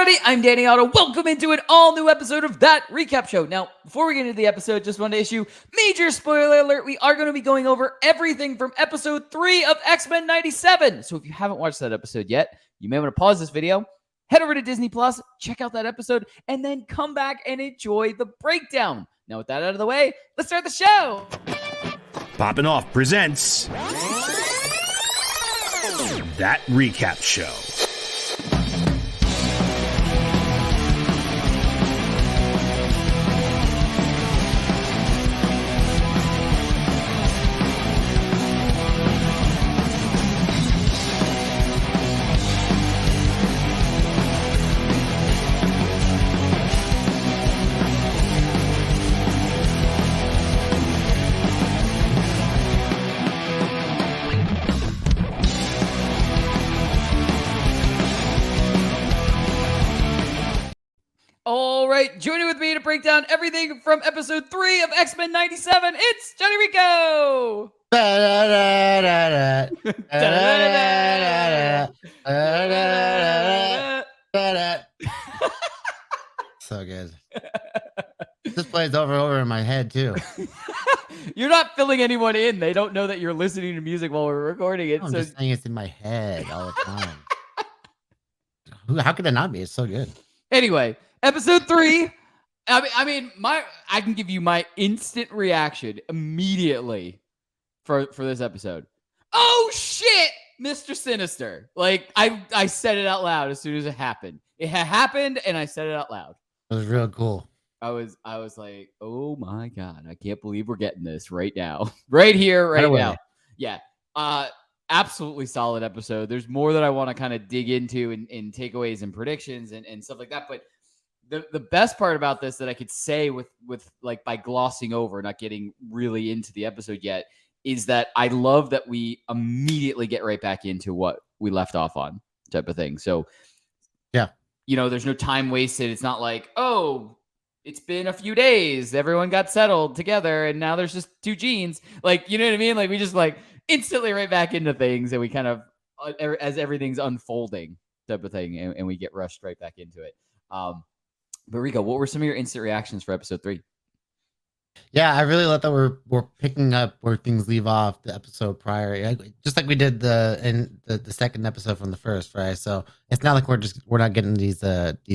everybody, I'm Danny Otto. Welcome into an all-new episode of That Recap Show. Now, before we get into the episode, just wanted to issue major spoiler alert. We are going to be going over everything from episode 3 of X-Men 97. So if you haven't watched that episode yet, you may want to pause this video, head over to Disney Plus, check out that episode, and then come back and enjoy the breakdown. Now, with that out of the way, let's start the show. Poppin' Off presents That Recap Show. All right, joining with me to break down everything from episode 3 of X-Men 97, it's Johnny Rico! So good. This plays over in my head too. You're not filling anyone in. They don't know that you're listening to music while we're recording it. I'm just saying it's in my head all the time. How could it not be? It's so good. Anyway, episode 3. I can give you my instant reaction immediately for this episode. Oh shit, Mr. Sinister! Like I said it out loud as soon as it happened. It had happened, and I said it out loud. It was real cool. I was like, oh my god, I can't believe we're getting this right now, right here, right now. Yeah. Absolutely solid episode. There's more that I want to kind of dig into in takeaways and predictions and stuff like that. But the best part about this that I could say with like by glossing over, not getting really into the episode yet, is that I love that we immediately get right back into what we left off on, type of thing. So yeah, there's no time wasted. It's not like, oh, it's been a few days, everyone got settled together, and now there's just two genes. Like, you know what I mean? Like we just like instantly right back into things, and we kind of as everything's unfolding, type of thing, and we get rushed right back into it. But Rico, what were some of your instant reactions for episode 3? Yeah, I really love that we're picking up where things leave off the episode prior, just like we did in the second episode from the first, right? So it's not like we're not getting these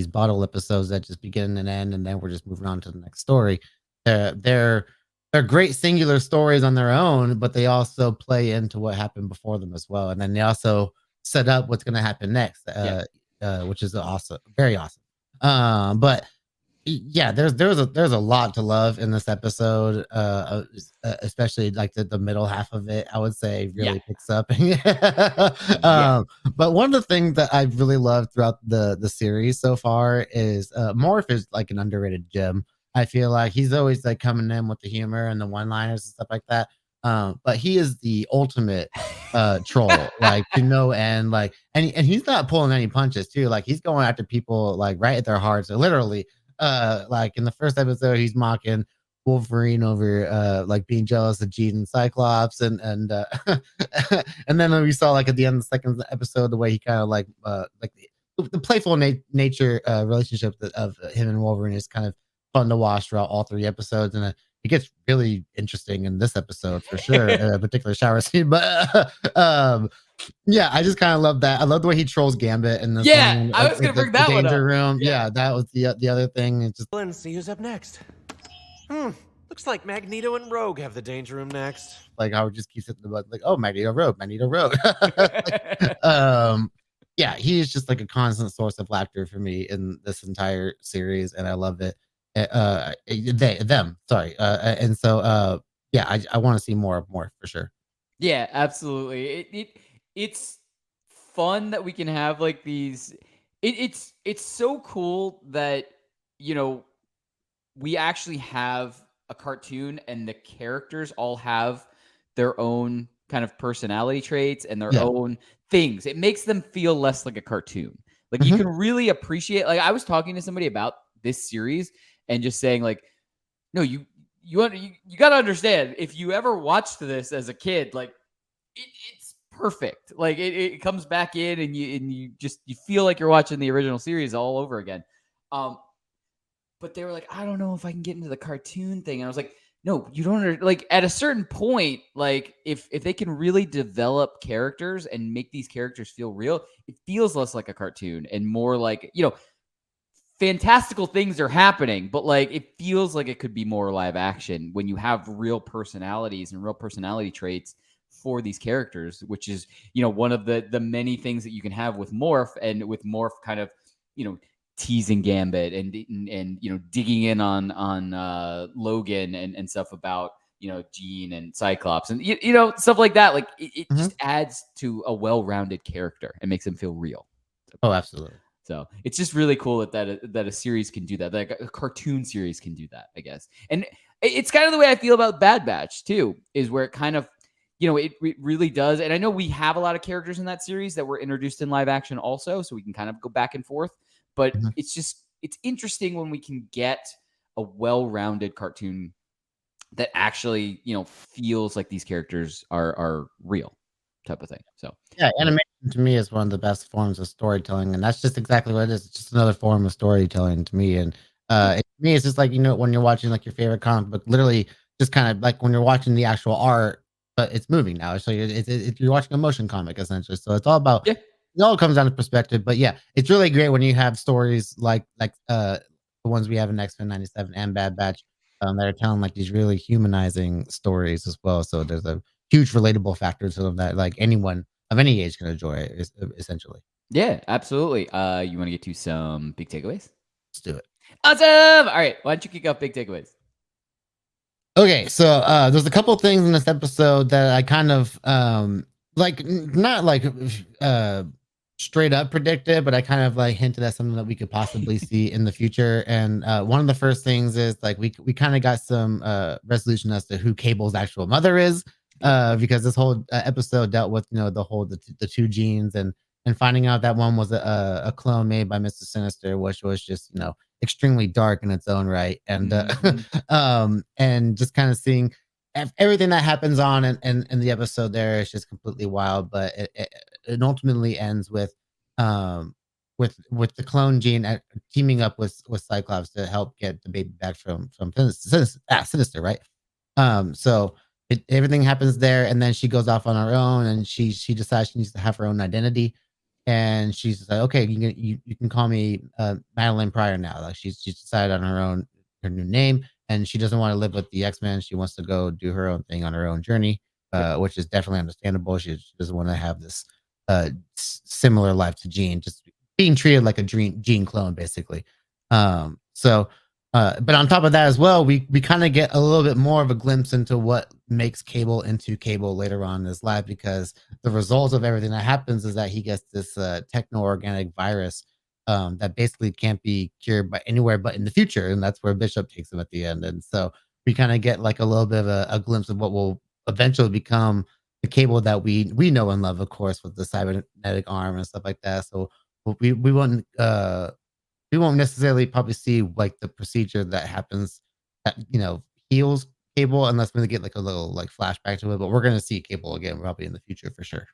bottle episodes that just begin and end, and then we're just moving on to the next story. They're great singular stories on their own, but they also play into what happened before them as well, and then they also set up what's going to happen next, which is awesome, very awesome. But yeah, there's a lot to love in this episode, especially like the middle half of it. I would say really picks up. But one of the things that I've really loved throughout the series so far is Morph is like an underrated gem. I feel like he's always like coming in with the humor and the one-liners and stuff like that. But he is the ultimate troll, like to no end. Like, and he's not pulling any punches too. Like he's going after people like right at their hearts. So literally, like in the first episode, he's mocking Wolverine over like being jealous of Jean and Cyclops, and and then we saw like at the end of the second episode the way he kind of like the playful nature relationship of him and Wolverine is kind of fun to watch throughout all 3 episodes, and it gets really interesting in this episode for sure, a particular shower scene. But yeah, I just kind of love that. I love the way he trolls Gambit in this. Yeah, I was gonna bring that one up. Danger room. Yeah, that was the other thing. It's just Let's see who's up next. Looks like Magneto and Rogue have the danger room next. like I would just keep sitting about like, oh, Magneto Rogue. Yeah, he is just like a constant source of laughter for me in this entire series, and I love it. And so yeah, I want to see more for sure. Yeah, absolutely. It's fun that we can have like these. It's so cool that we actually have a cartoon and the characters all have their own kind of personality traits and their own things. It makes them feel less like a cartoon. Like you can really appreciate. Like I was talking to somebody about this series and just saying like, no, you got to understand, if you ever watched this as a kid, like it's perfect. Like it comes back in, and you feel like you're watching the original series all over again. But they were like, I don't know if I can get into the cartoon thing. And I was like, no, you don't. Like at a certain point, like if they can really develop characters and make these characters feel real, it feels less like a cartoon and more like, fantastical things are happening, but like it feels like it could be more live action when you have real personalities and real personality traits for these characters, which is, one of the many things that you can have with Morph, and with Morph kind of, teasing Gambit and digging in on Logan and stuff about Jean and Cyclops and stuff like that. Like it just adds to a well-rounded character and makes them feel real. Oh, absolutely. So it's just really cool that a series can do that. Like a cartoon series can do that, I guess. And it's kind of the way I feel about Bad Batch too, is where it kind of, it really does. And I know we have a lot of characters in that series that were introduced in live action also, so we can kind of go back and forth. But it's interesting when we can get a well-rounded cartoon that actually, feels like these characters are real, type of thing. So yeah, animation to me is one of the best forms of storytelling, and that's just exactly what it is. It's just another form of storytelling to me. And to me, it's just like, when you're watching like your favorite comic book, literally just kind of like when you're watching the actual art, but it's moving now. So you're watching a motion comic essentially. So it's all about it all comes down to perspective. But yeah, it's really great when you have stories like the ones we have in X-Men 97 and Bad Batch that are telling like these really humanizing stories as well. So there's a huge relatable factor to them that like anyone of any age can enjoy it, essentially. Yeah, absolutely. You want to get to some big takeaways? Let's do it. Awesome. All right. Why don't you kick off big takeaways? Okay, so there's a couple things in this episode that I kind of not like straight up predicted, but I kind of like hinted at something that we could possibly see in the future. And one of the first things is like we kind of got some resolution as to who Cable's actual mother is, because this whole episode dealt with the two genes and finding out that one was a clone made by Mr. Sinister, which was just extremely dark in its own right, and and just kind of seeing everything that happens on in the episode there is just completely wild. But it ultimately ends with the clone gene teaming up with Cyclops to help get the baby back from Sinister, right? So everything happens there, and then she goes off on her own, and she decides she needs to have her own identity. And she's like, okay, you can call me Madeline Pryor now. Like she's decided on her new name, and she doesn't want to live with the X-Men. She wants to go do her own thing on her own journey, which is definitely understandable. She doesn't want to have this similar life to Jean, just being treated like a Jean clone, basically. But on top of that as well, we kind of get a little bit more of a glimpse into what makes Cable into Cable later on in his life, because the result of everything that happens is that he gets this techno-organic virus that basically can't be cured by anywhere but in the future, and that's where Bishop takes him at the end. And so we kind of get like a little bit of a glimpse of what will eventually become the Cable that we know and love, of course, with the cybernetic arm and stuff like that. So we won't necessarily probably see like the procedure that happens that heals Cable, unless we get like a little like flashback to it. But we're gonna see Cable again probably in the future for sure.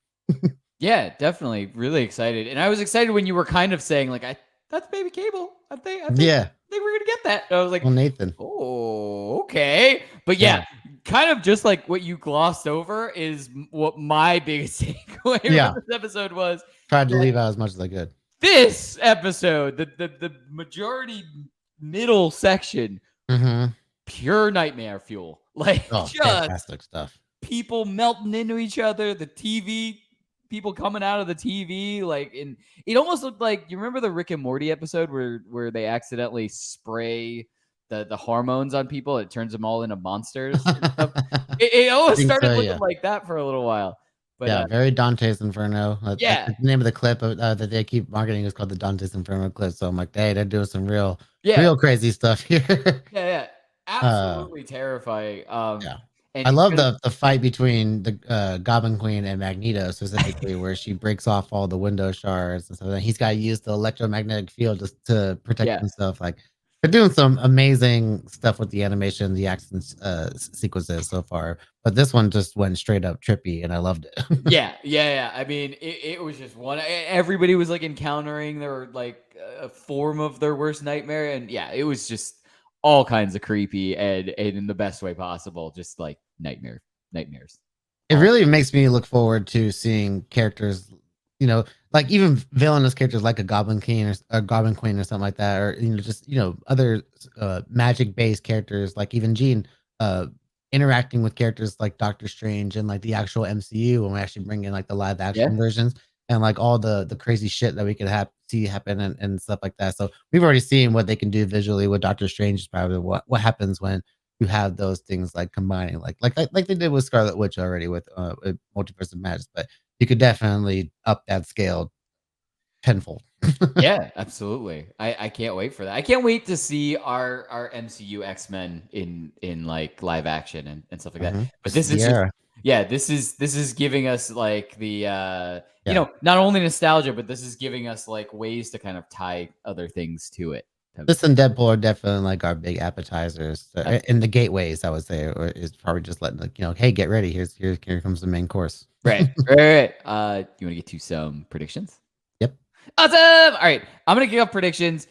Yeah, definitely. Really excited. And I was excited when you were kind of saying like, that's baby Cable. I think we're gonna get that. And I was like, well, Nathan. Oh, okay. But yeah, kind of just like what you glossed over is what my biggest takeaway from this episode was. Tried to leave out as much as I could. This episode, the majority middle section, pure nightmare fuel. Like just fantastic stuff. People melting into each other, the TV, people coming out of the TV, like it almost looked like, you remember the Rick and Morty episode where they accidentally spray the hormones on people, it turns them all into monsters. It almost started looking like that for a little while. But, very Dante's Inferno. The name of the clip that they keep marketing is called the Dante's Inferno clip. So I'm like, hey, they're doing some real crazy stuff here. Absolutely terrifying. And I love the fight between the Goblin Queen and Magneto specifically, where she breaks off all the window shards and stuff. And he's got to use the electromagnetic field just to protect himself. Like, They're doing some amazing stuff with the animation, the action sequences so far, but this one just went straight up trippy, and I loved it. Yeah. I mean, it was just one. Everybody was like encountering their like a form of their worst nightmare, and yeah, it was just all kinds of creepy and in the best way possible, just like nightmares. It really makes me look forward to seeing characters, like even villainous characters like a Goblin King or a Goblin Queen or something like that, or just other magic based characters like even Jean, uh, interacting with characters like Doctor Strange and like the actual MCU when we actually bring in like the live Yeah. action versions and like all the crazy shit that we could see happen and stuff like that. So we've already seen what they can do visually with Doctor Strange. Is probably what happens when you have those things like combining, like they did with Scarlet Witch already with Multiverse of Madness, but you could definitely up that scale tenfold. Yeah, absolutely. I can't wait for that. I can't wait to see our MCU X-Men in like live action and stuff like that. Mhm. But this is just Sierra. yeah, this is giving us like the Yeah. not only nostalgia, but this is giving us like ways to kind of tie other things to it. This and Deadpool are definitely like our big appetizers in the gateways, I would say, or is probably just letting like, hey, get ready. Here comes the main course. Right. You want to get to some predictions? Yep. Awesome. All right. I'm going to give up predictions.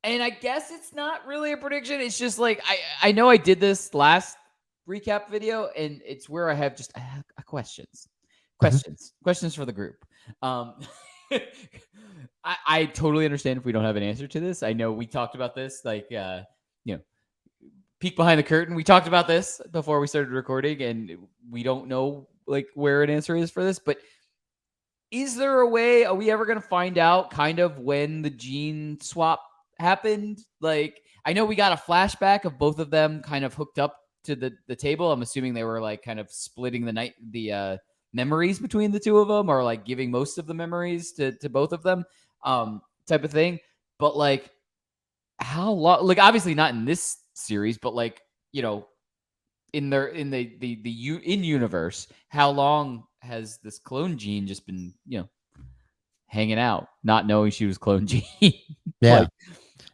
And I guess it's not really a prediction. It's just like I know I did this last recap video, and it's where I have questions. Mhm. Questions for the group. Um I totally understand if we don't have an answer to this. I know we talked about this, like peek behind the curtain. We talked about this before we started recording, and we don't know like where an answer is for this, but is there a way? Are we ever going to find out kind of when the gene swap happened? Like, I know we got a flashback of both of them kind of hooked up to the table. I'm assuming they were like kind of splitting the memories between the two of them, or like giving most of the memories to both of them, type of thing. But like, how long? Like, obviously not in this series, but like, in in universe, how long has this clone Gene just been hanging out, not knowing she was clone Gene? Yeah. Like,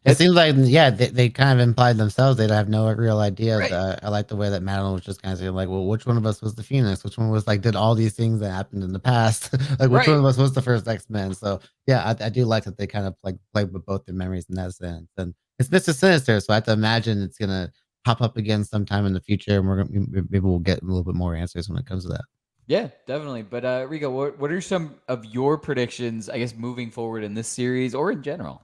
It seems like, yeah, they kind of implied themselves they have no real idea. right, I like the way that Madeline was just kind of saying, like, well, which one of us was the Phoenix? Which one was like did all these things that happened in the past? Like, which one right. of us was the first X-Men? So yeah, I do like that they kind of like played with both their memories in that sense. And it's Mr. Sinister, so I have to imagine it's gonna pop up again sometime in the future, and maybe we'll get a little bit more answers when it comes to that. Yeah, definitely. But Rico, what are some of your predictions? I guess moving forward in this series or in general?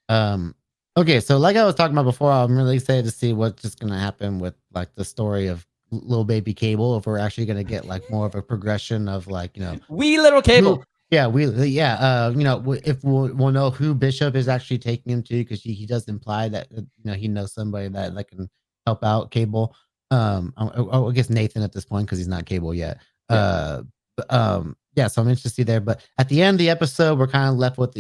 Um, okay, so like I was talking about before, I'm really excited to see what's just gonna happen with like the story of little baby Cable. If we're actually gonna get like more of a progression of like Wee little who, Cable. yeah, if we'll know who Bishop is actually taking him to because he does imply that he knows somebody that can help out Cable. I guess Nathan at this point because he's not Cable yet. Yeah. Yeah, so I'm interested to see there. But at the end of the episode, we're kind of left with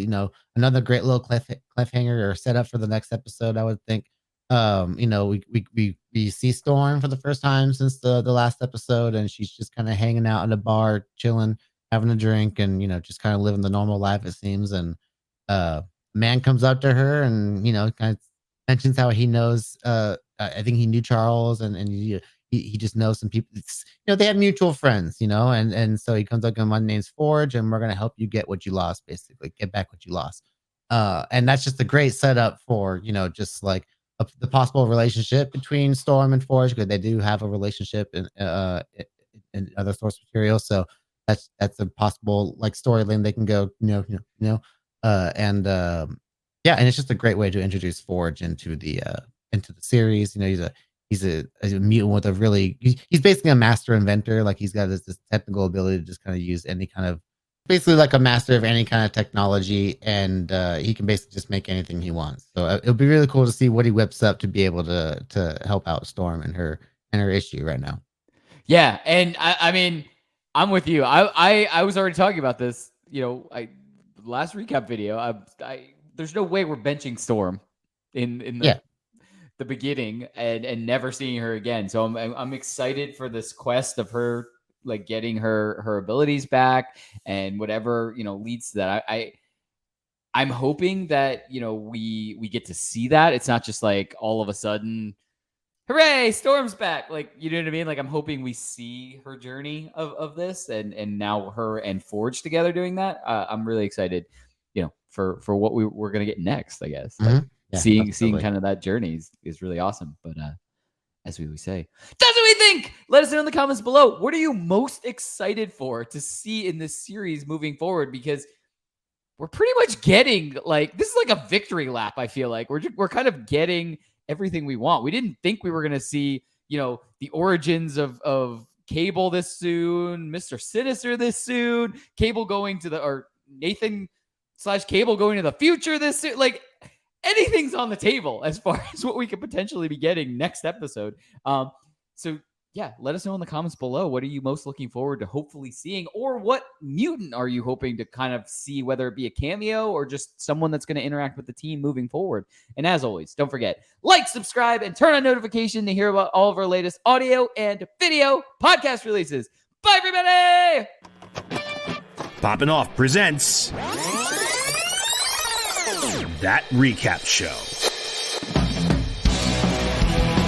another great little cliffhanger or setup for the next episode. I would think. We see Storm for the first time since the last episode, and she's just kind of hanging out in a bar, chilling, having a drink, and just kind of living the normal life it seems. And man comes up to her and kind of mentions how he knows. I think he knew Charles, and he just knows some people. They have mutual friends, and so he comes up and my name's Forge, and we're gonna help you get what you lost, basically get back what you lost. And that's just a great setup for just like the possible relationship between Storm and Forge because they do have a relationship in other source material. So that's a possible like storyline they can go, and yeah, and it's just a great way to introduce Forge into the series. He's a mutant with a really he's basically a master inventor. Like he's got this technical ability to just kind of use any kind of basically like a master of any kind of technology, and he can basically just make anything he wants. So it'll be really cool to see what he whips up to be able to help out Storm and her issue right now. Yeah, and I mean, I'm with you. I was already talking about this. Last recap video. I there's no way we're benching Storm in Yeah. the beginning and never seeing her again. So I'm excited for this quest of her like getting her abilities back and whatever leads to that. I'm hoping that, we get to see that. It's not just like all of a sudden, hooray, Storm's back. Like, you know what I mean? Like, I'm hoping we see her journey of this and now her and Forge together doing that. I'm really excited, for what we're going to get next, I guess. Like, seeing kind of that journey is really awesome. But as we always say, that's what we think. Let us know in the comments below. What are you most excited for to see in this series moving forward? Because we're pretty much getting this is like a victory lap. I feel like we're kind of getting everything we want. We didn't think we were going to see, the origins of Cable this soon, Mr. Sinister this soon, Cable going to or Nathan/Cable going to the future this soon. Like, anything's on the table as far as what we could potentially be getting next episode. So yeah, let us know in the comments below. What are you most looking forward to hopefully seeing, or what mutant are you hoping to kind of see, whether it be a cameo or just someone that's going to interact with the team moving forward? And as always, don't forget, like, subscribe, and turn on notification to hear about all of our latest audio and video podcast releases. Bye, everybody! Popping Off presents That Recap Show.